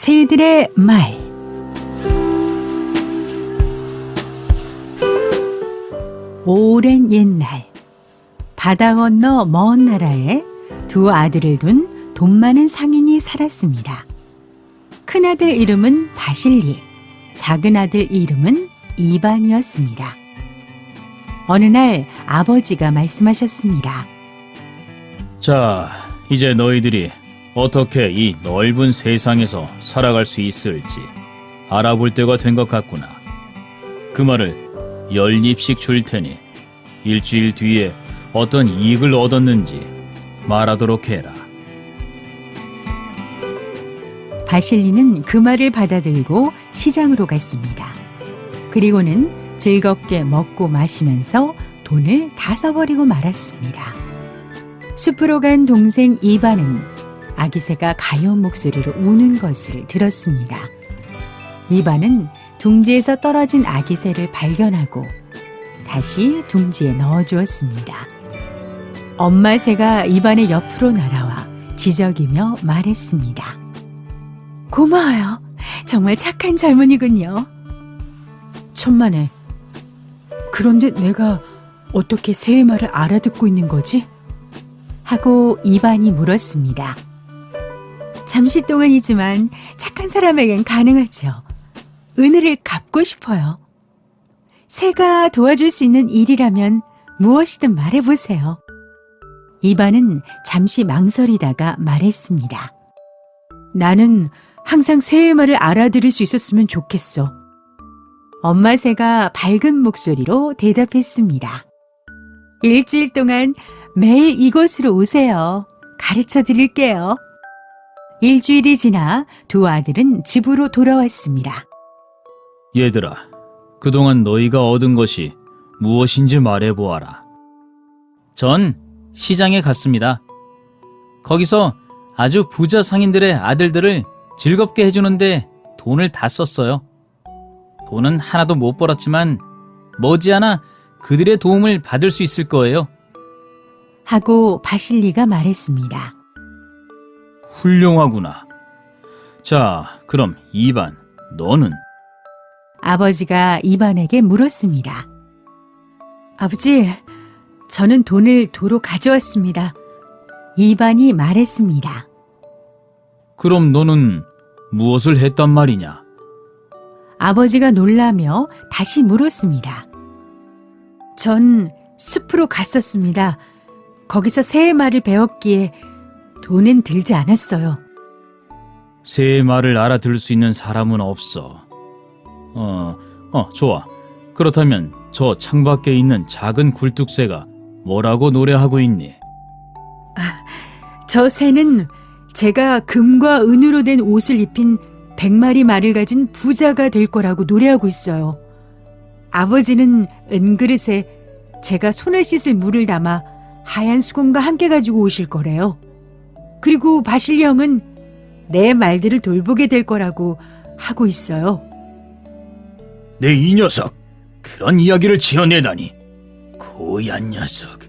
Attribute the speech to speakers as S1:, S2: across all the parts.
S1: 새들의 말. 오랜 옛날, 바다 건너 먼 나라에 두 아들을 둔 돈 많은 상인이 살았습니다. 큰아들 이름은 바실리, 작은 아들 이름은 이반이었습니다. 어느 날 아버지가 말씀하셨습니다.
S2: 자, 이제 너희들이 어떻게 이 넓은 세상에서 살아갈 수 있을지 알아볼 때가 된 것 같구나. 그 말을 10입씩 줄 테니 일주일 뒤에 어떤 이익을 얻었는지 말하도록 해라.
S1: 바실리는 그 말을 받아들고 시장으로 갔습니다. 그리고는 즐겁게 먹고 마시면서 돈을 다 써버리고 말았습니다. 숲으로 간 동생 이반은 아기새가 가여운 목소리로 우는 것을 들었습니다. 이반은 둥지에서 떨어진 아기새를 발견하고 다시 둥지에 넣어주었습니다. 엄마 새가 이반의 옆으로 날아와 지저귀며 말했습니다. 고마워요. 정말 착한 젊은이군요. 천만에. 그런데 내가 어떻게 새의 말을 알아듣고 있는 거지? 하고 이반이 물었습니다. 잠시 동안이지만 착한 사람에겐 가능하죠. 은혜를 갚고 싶어요. 새가 도와줄 수 있는 일이라면 무엇이든 말해보세요. 이반은 잠시 망설이다가 말했습니다. 나는 항상 새의 말을 알아들을 수 있었으면 좋겠어. 엄마 새가 밝은 목소리로 대답했습니다. 일주일 동안 매일 이곳으로 오세요. 가르쳐 드릴게요. 일주일이 지나 두 아들은 집으로 돌아왔습니다.
S2: 얘들아, 그동안 너희가 얻은 것이 무엇인지 말해보아라. 전 시장에 갔습니다. 거기서 아주 부자 상인들의 아들들을 즐겁게 해주는데 돈을 다 썼어요. 돈은 하나도 못 벌었지만 머지않아 그들의 도움을 받을 수 있을 거예요.
S1: 하고 바실리가 말했습니다.
S2: 훌륭하구나. 자, 그럼 이반, 너는?
S1: 아버지가 이반에게 물었습니다. 아버지, 저는 돈을 도로 가져왔습니다. 이반이 말했습니다.
S2: 그럼 너는 무엇을 했단 말이냐?
S1: 아버지가 놀라며 다시 물었습니다. 전 숲으로 갔었습니다. 거기서 새의 말을 배웠기에 돈은 들지 않았어요.
S2: 새의 말을 알아들을 수 있는 사람은 없어. 좋아. 그렇다면 저 창밖에 있는 작은 굴뚝새가 뭐라고 노래하고 있니?
S1: 저 새는 제가 금과 은으로 된 옷을 입힌 100마리 말을 가진 부자가 될 거라고 노래하고 있어요. 아버지는 은그릇에 제가 손을 씻을 물을 담아 하얀 수건과 함께 가지고 오실 거래요. 그리고 바실리 형은 내 말들을 돌보게 될 거라고 하고 있어요.
S2: 내 이 녀석, 그런 이야기를 지어내다니. 고얀 녀석.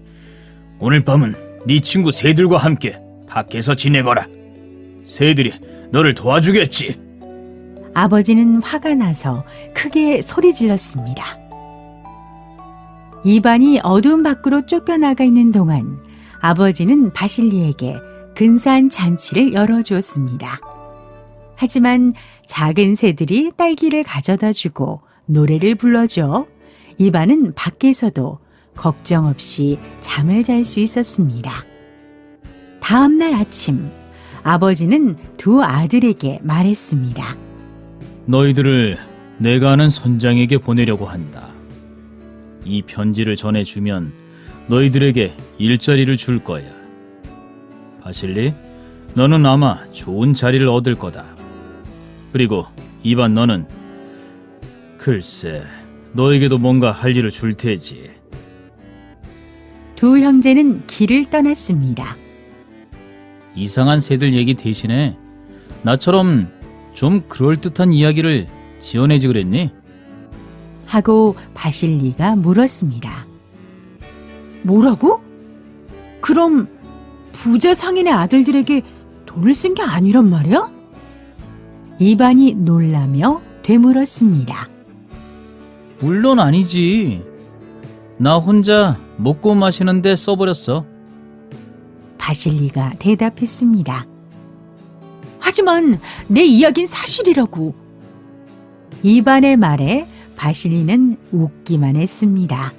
S2: 오늘 밤은 네 친구 새들과 함께 밖에서 지내거라. 새들이 너를 도와주겠지.
S1: 아버지는 화가 나서 크게 소리 질렀습니다. 이반이 어두운 밖으로 쫓겨나가 있는 동안 아버지는 바실리에게 근사한 잔치를 열어주었습니다. 하지만 작은 새들이 딸기를 가져다 주고 노래를 불러줘 이반은 밖에서도 걱정 없이 잠을 잘 수 있었습니다. 다음 날 아침, 아버지는 두 아들에게 말했습니다.
S2: 너희들을 내가 아는 선장에게 보내려고 한다. 이 편지를 전해주면 너희들에게 일자리를 줄 거야. 바실리, 너는 아마 좋은 자리를 얻을 거다. 그리고 이반, 너는 글쎄, 너에게도 뭔가 할 일을 줄 테지.
S1: 두 형제는 길을 떠났습니다.
S2: 이상한 새들 얘기 대신에 나처럼 좀 그럴듯한 이야기를 지어내지 그랬니?
S1: 하고 바실리가 물었습니다. 뭐라고? 그럼 부자 상인의 아들들에게 돈을 쓴 게 아니란 말이야? 이반이 놀라며 되물었습니다.
S2: 물론 아니지. 나 혼자 먹고 마시는데 써버렸어.
S1: 바실리가 대답했습니다. 하지만 내 이야기는 사실이라고. 이반의 말에 바실리는 웃기만 했습니다.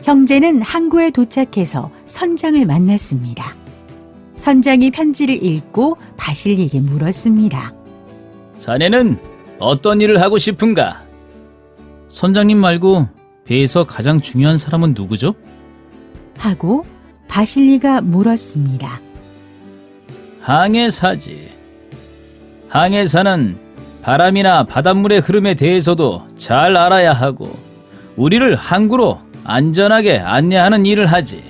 S1: 형제는 항구에 도착해서 선장을 만났습니다. 선장이 편지를 읽고 바실리에게 물었습니다.
S2: 자네는 어떤 일을 하고 싶은가? 선장님 말고 배에서 가장 중요한 사람은 누구죠?
S1: 하고 바실리가 물었습니다.
S2: 항해사지. 항해사는 바람이나 바닷물의 흐름에 대해서도 잘 알아야 하고 우리를 항구로 안전하게 안내하는 일을 하지.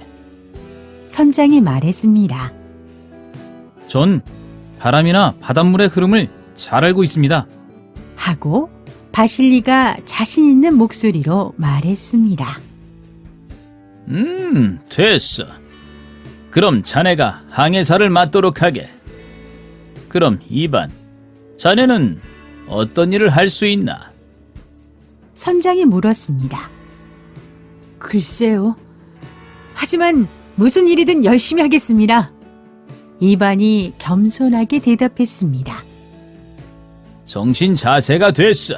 S1: 선장이 말했습니다.
S2: 전 바람이나 바닷물의 흐름을 잘 알고 있습니다.
S1: 하고 바실리가 자신 있는 목소리로 말했습니다.
S2: 됐어. 그럼 자네가 항해사를 맡도록 하게. 그럼 이반, 자네는 어떤 일을 할 수 있나?
S1: 선장이 물었습니다. 글쎄요. 하지만 무슨 일이든 열심히 하겠습니다. 이반이 겸손하게 대답했습니다.
S2: 정신 자세가 됐어.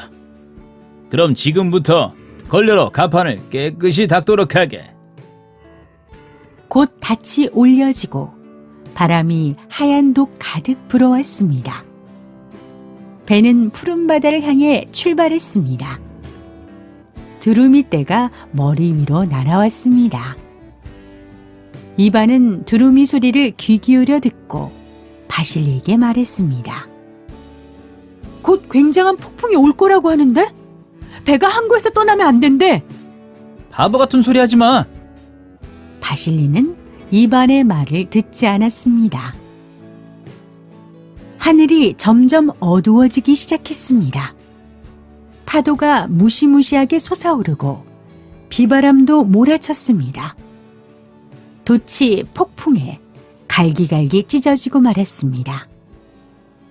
S2: 그럼 지금부터 걸레로 갑판을 깨끗이 닦도록 하게.
S1: 곧 닻이 올려지고 바람이 하얀 독 가득 불어왔습니다. 배는 푸른 바다를 향해 출발했습니다. 두루미 떼가 머리 위로 날아왔습니다. 이반은 두루미 소리를 귀 기울여 듣고 바실리에게 말했습니다. 곧 굉장한 폭풍이 올 거라고 하는데? 배가 항구에서 떠나면 안 된대.
S2: 바보 같은 소리 하지 마.
S1: 바실리는 이반의 말을 듣지 않았습니다. 하늘이 점점 어두워지기 시작했습니다. 파도가 무시무시하게 솟아오르고 비바람도 몰아쳤습니다. 돛이 폭풍에 갈기갈기 찢어지고 말았습니다.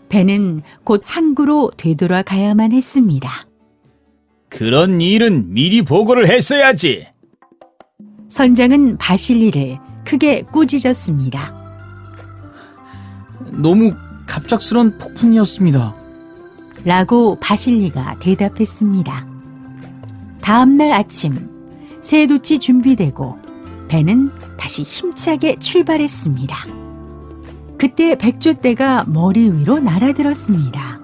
S1: 배는 곧 항구로 되돌아가야만 했습니다.
S2: 그런 일은 미리 보고를 했어야지.
S1: 선장은 바실리를 크게 꾸짖었습니다.
S2: 너무 갑작스런 폭풍이었습니다.
S1: 라고 바실리가 대답했습니다. 다음 날 아침 새 돛이 준비되고 배는 다시 힘차게 출발했습니다. 그때 백조떼가 머리 위로 날아들었습니다.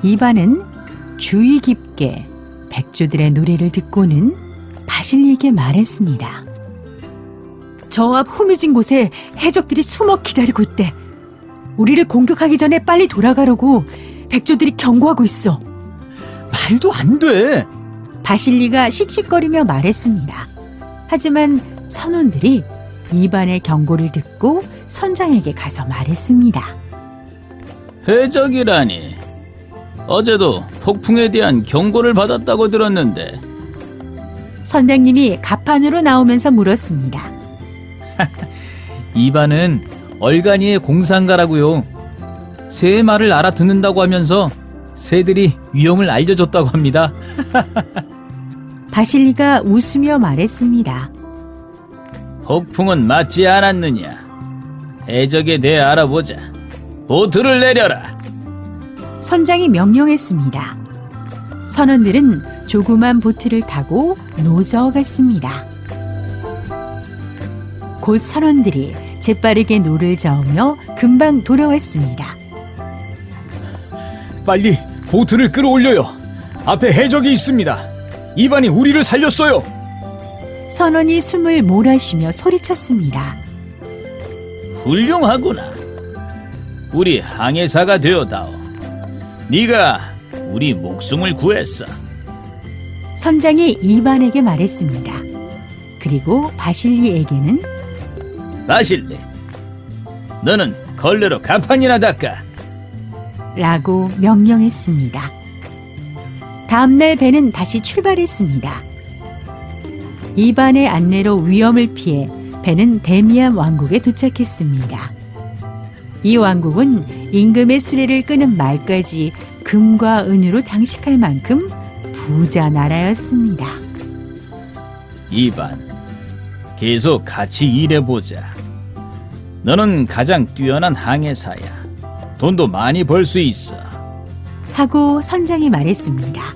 S1: 이반은 주의 깊게 백조들의 노래를 듣고는 바실리에게 말했습니다. 저 앞 후미진 곳에 해적들이 숨어 기다리고 있대. 우리를 공격하기 전에 빨리 돌아가려고 백조들이 경고하고 있어.
S2: 말도 안 돼.
S1: 바실리가 씩씩거리며 말했습니다. 하지만 선원들이 이반의 경고를 듣고 선장에게 가서 말했습니다.
S2: 해적이라니. 어제도 폭풍에 대한 경고를 받았다고 들었는데.
S1: 선장님이 갑판으로 나오면서 물었습니다.
S2: 이반은 얼간이의 공상가라고요. 새의 말을 알아듣는다고 하면서 새들이 위험을 알려줬다고 합니다.
S1: 바실리가 웃으며 말했습니다.
S2: 폭풍은 맞지 않았느냐? 해적에 대해 알아보자. 보트를 내려라.
S1: 선장이 명령했습니다. 선원들은 조그만 보트를 타고 노저어갔습니다. 곧 선원들이 재빠르게 노를 저으며 금방 돌아왔습니다.
S2: 빨리 보트를 끌어올려요. 앞에 해적이 있습니다. 이반이 우리를 살렸어요.
S1: 선원이 숨을 몰아쉬며 소리쳤습니다.
S2: 훌륭하구나. 우리 항해사가 되어다오. 네가 우리 목숨을 구했어.
S1: 선장이 이반에게 말했습니다. 그리고 바실리에게는
S2: 바실리, 너는 걸레로 갑판이나 닦아.
S1: 라고 명령했습니다. 다음날 배는 다시 출발했습니다. 이반의 안내로 위험을 피해 배는 데미안 왕국에 도착했습니다. 이 왕국은 임금의 수레를 끄는 말까지 금과 은으로 장식할 만큼 부자 나라였습니다.
S2: 이반, 계속 같이 일해보자. 너는 가장 뛰어난 항해사야. 돈도 많이 벌 수 있어.
S1: 하고 선장이 말했습니다.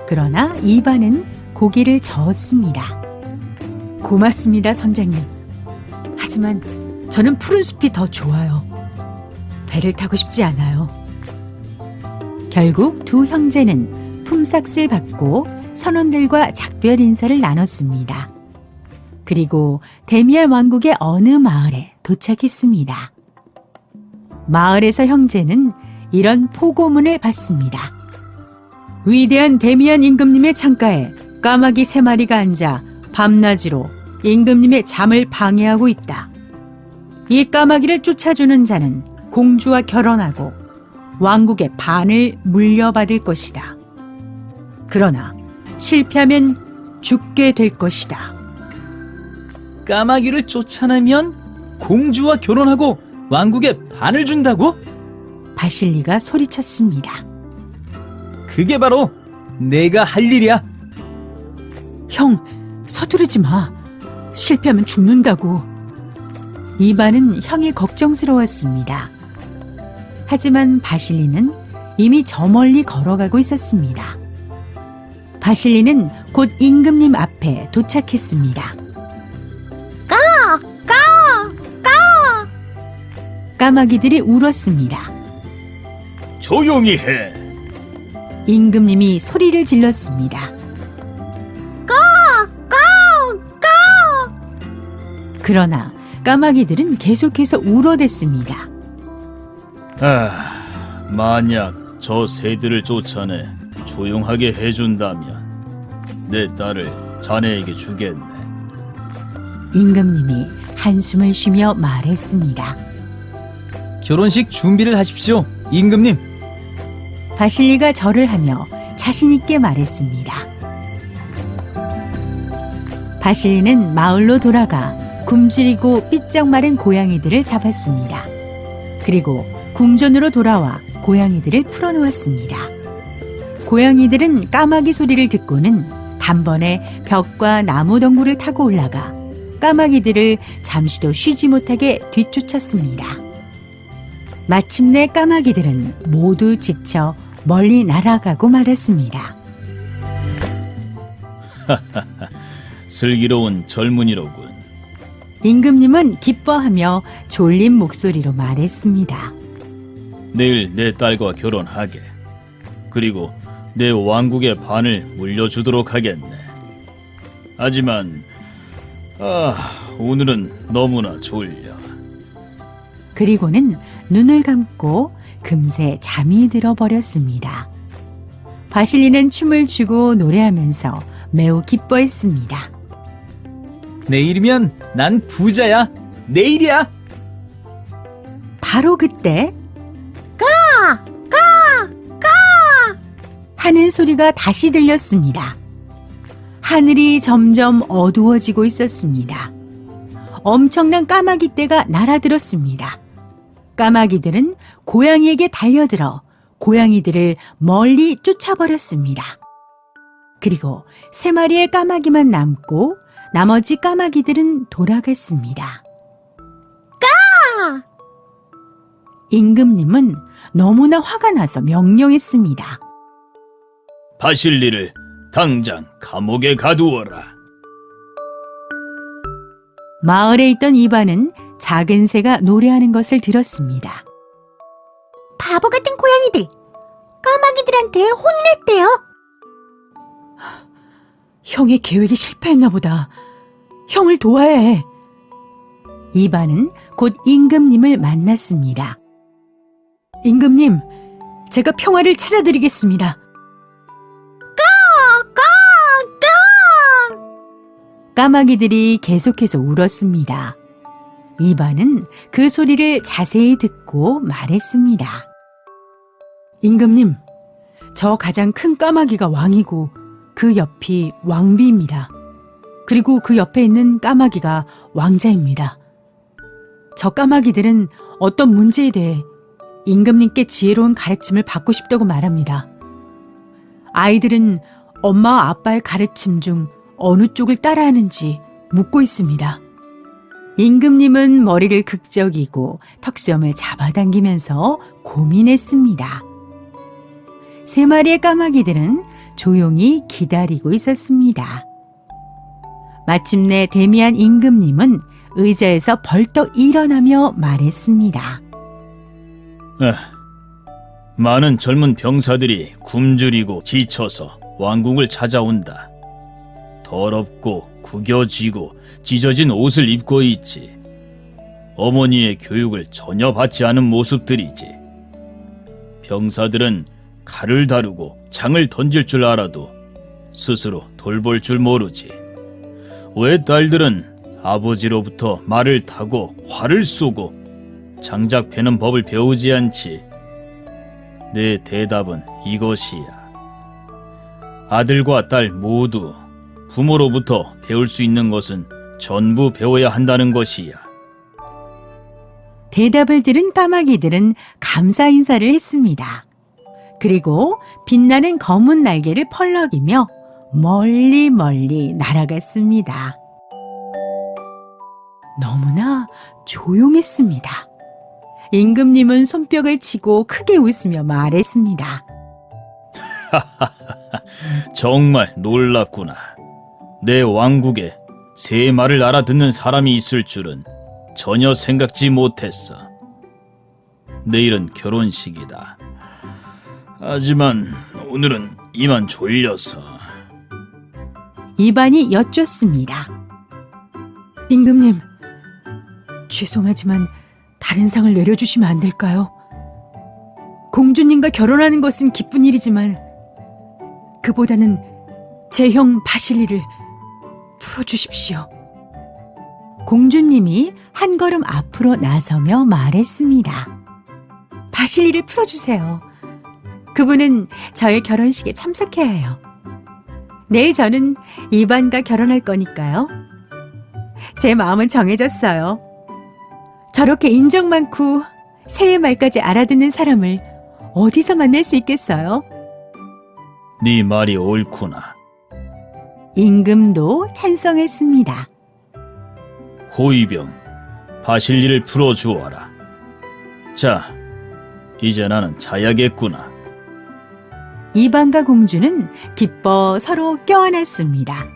S1: 그러나 이반은 고개를 저었습니다. 고맙습니다, 선장님. 하지만 저는 푸른 숲이 더 좋아요. 배를 타고 싶지 않아요. 결국 두 형제는 품삯을 받고 선원들과 작별 인사를 나눴습니다. 그리고 데미안 왕국의 어느 마을에 도착했습니다. 마을에서 형제는 이런 포고문을 받습니다. 위대한 데미안 임금님의 창가에 까마귀 3마리가 앉아 밤낮으로 임금님의 잠을 방해하고 있다. 이 까마귀를 쫓아주는 자는 공주와 결혼하고 왕국의 반을 물려받을 것이다. 그러나 실패하면 죽게 될 것이다.
S2: 까마귀를 쫓아내면 공주와 결혼하고 왕국의 반을 준다고?
S1: 바실리가 소리쳤습니다.
S2: 그게 바로 내가 할 일이야.
S1: 형, 서두르지 마. 실패하면 죽는다고. 이반은 형이 걱정스러웠습니다. 하지만 바실리는 이미 저 멀리 걸어가고 있었습니다. 바실리는 곧 임금님 앞에 도착했습니다. 까마귀들이 울었습니다.
S2: 조용히 해.
S1: 임금님이 소리를 질렀습니다. 그러나 까마귀들은 계속해서 울어댔습니다.
S2: 만약 저 새들을 쫓아내 조용하게 해준다면 내 딸을 자네에게 주겠네.
S1: 임금님이 한숨을 쉬며 말했습니다.
S2: 결혼식 준비를 하십시오, 임금님.
S1: 바실리가 절을 하며 자신 있게 말했습니다. 바실리는 마을로 돌아가 굶주리고 삐쩍 마른 고양이들을 잡았습니다. 그리고 궁전으로 돌아와 고양이들을 풀어놓았습니다. 고양이들은 까마귀 소리를 듣고는 단번에 벽과 나무 덩굴을 타고 올라가 까마귀들을 잠시도 쉬지 못하게 뒤쫓았습니다. 마침내 까마귀들은 모두 지쳐 멀리 날아가고 말았습니다.
S2: 슬기로운 젊은이로군.
S1: 임금님은 기뻐하며 졸린 목소리로 말했습니다.
S2: 내일 내 딸과 결혼하게. 그리고 내 왕국의 반을 물려주도록 하겠네. 하지만 오늘은 너무나 졸려.
S1: 그리고는 눈을 감고 금세 잠이 들어버렸습니다. 바실리는 춤을 추고 노래하면서 매우 기뻐했습니다.
S2: 내일이면 난 부자야. 내일이야.
S1: 바로 그때 하는 소리가 다시 들렸습니다. 하늘이 점점 어두워지고 있었습니다. 엄청난 까마귀 떼가 날아들었습니다. 까마귀들은 고양이에게 달려들어 고양이들을 멀리 쫓아버렸습니다. 그리고 3마리의 까마귀만 남고 나머지 까마귀들은 돌아갔습니다. 임금님은 너무나 화가 나서 명령했습니다.
S2: 바실리를 당장 감옥에 가두어라.
S1: 마을에 있던 이반은 작은 새가 노래하는 것을 들었습니다.
S3: 바보 같은 고양이들! 까마귀들한테 혼을 했대요.
S1: 형의 계획이 실패했나 보다. 형을 도와야 해. 이반은 곧 임금님을 만났습니다. 임금님, 제가 평화를 찾아드리겠습니다. 까마귀들이 계속해서 울었습니다. 이반은 그 소리를 자세히 듣고 말했습니다. 임금님, 저 가장 큰 까마귀가 왕이고 그 옆이 왕비입니다. 그리고 그 옆에 있는 까마귀가 왕자입니다. 저 까마귀들은 어떤 문제에 대해 임금님께 지혜로운 가르침을 받고 싶다고 말합니다. 아이들은 엄마와 아빠의 가르침 중 어느 쪽을 따라하는지 묻고 있습니다. 임금님은 머리를 극적이고 턱수염을 잡아당기면서 고민했습니다. 3마리의 까마귀들은 조용히 기다리고 있었습니다. 마침내 데미안 임금님은 의자에서 벌떡 일어나며 말했습니다.
S2: 많은 젊은 병사들이 굶주리고 지쳐서 왕궁을 찾아온다. 더럽고 구겨지고 찢어진 옷을 입고 있지. 어머니의 교육을 전혀 받지 않은 모습들이지. 병사들은 칼을 다루고 창을 던질 줄 알아도 스스로 돌볼 줄 모르지. 왜 딸들은 아버지로부터 말을 타고 활을 쏘고 장작 패는 법을 배우지 않지? 내 대답은 이것이야. 아들과 딸 모두 부모로부터 배울 수 있는 것은 전부 배워야 한다는 것이야.
S1: 대답을 들은 까마귀들은 감사 인사를 했습니다. 그리고 빛나는 검은 날개를 펄럭이며 멀리 멀리 날아갔습니다. 너무나 조용했습니다. 임금님은 손뼉을 치고 크게 웃으며 말했습니다.
S2: 정말 놀랍구나. 내 왕국에 3말을 알아듣는 사람이 있을 줄은 전혀 생각지 못했어. 내일은 결혼식이다. 하지만 오늘은 이만 졸려서.
S1: 이반이 여쭙습니다. 임금님, 죄송하지만 다른 상을 내려주시면 안 될까요? 공주님과 결혼하는 것은 기쁜 일이지만 그보다는 제 형 바실리를 풀어주십시오. 공주님이 한 걸음 앞으로 나서며 말했습니다. 바실리를 풀어주세요. 그분은 저의 결혼식에 참석해야 해요. 내일 저는 이반과 결혼할 거니까요. 제 마음은 정해졌어요. 저렇게 인정 많고 새해 말까지 알아듣는 사람을 어디서 만날 수 있겠어요?
S2: 네 말이 옳구나.
S1: 임금도 찬성했습니다.
S2: 호위병, 바실리를 풀어주어라. 자, 이제 나는 자야겠구나.
S1: 이반과 공주는 기뻐 서로 껴안았습니다.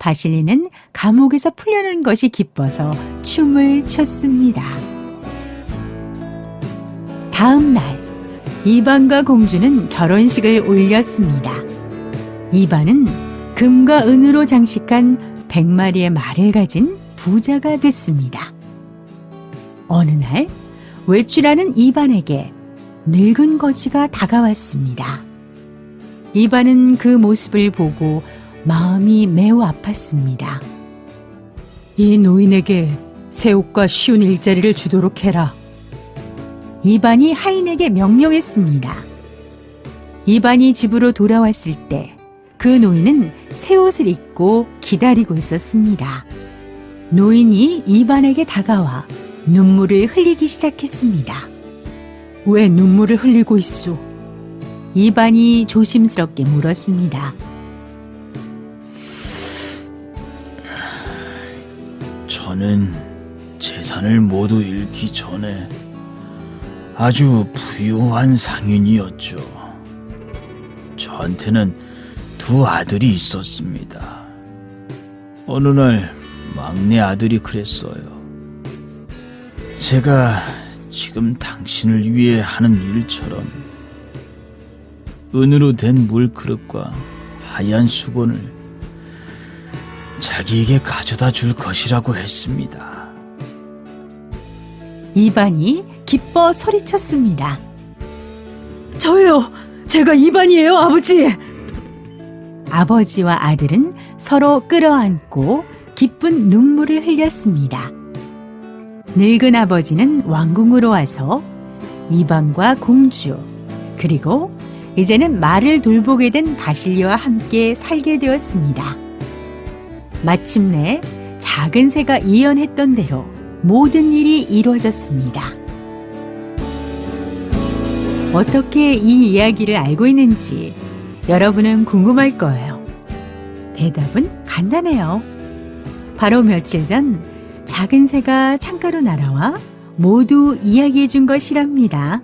S1: 바실리는 감옥에서 풀려난 것이 기뻐서 춤을 췄습니다. 다음 날, 이반과 공주는 결혼식을 올렸습니다. 이반은 금과 은으로 장식한 100마리의 말을 가진 부자가 됐습니다. 어느 날, 외출하는 이반에게 늙은 거지가 다가왔습니다. 이반은 그 모습을 보고 마음이 매우 아팠습니다. 이 노인에게 새 옷과 쉬운 일자리를 주도록 해라. 이반이 하인에게 명령했습니다. 이반이 집으로 돌아왔을 때 그 노인은 새 옷을 입고 기다리고 있었습니다. 노인이 이반에게 다가와 눈물을 흘리기 시작했습니다. 왜 눈물을 흘리고 있소? 이반이 조심스럽게 물었습니다.
S2: 저는 재산을 모두 잃기 전에 아주 부유한 상인이었죠. 저한테는 2 아들이 있었습니다. 어느 날 막내 아들이 그랬어요. 제가 지금 당신을 위해 하는 일처럼 은으로 된 물그릇과 하얀 수건을 자기에게 가져다 줄 것이라고 했습니다.
S1: 이반이 기뻐 소리쳤습니다. 저요! 제가 이반이에요, 아버지! 아버지와 아들은 서로 끌어안고 기쁜 눈물을 흘렸습니다. 늙은 아버지는 왕궁으로 와서 이반과 공주, 그리고 이제는 말을 돌보게 된 바실리와 함께 살게 되었습니다. 마침내 작은 새가 예언했던 대로 모든 일이 이루어졌습니다. 어떻게 이 이야기를 알고 있는지 여러분은 궁금할 거예요. 대답은 간단해요. 바로 며칠 전 작은 새가 창가로 날아와 모두 이야기해 준 것이랍니다.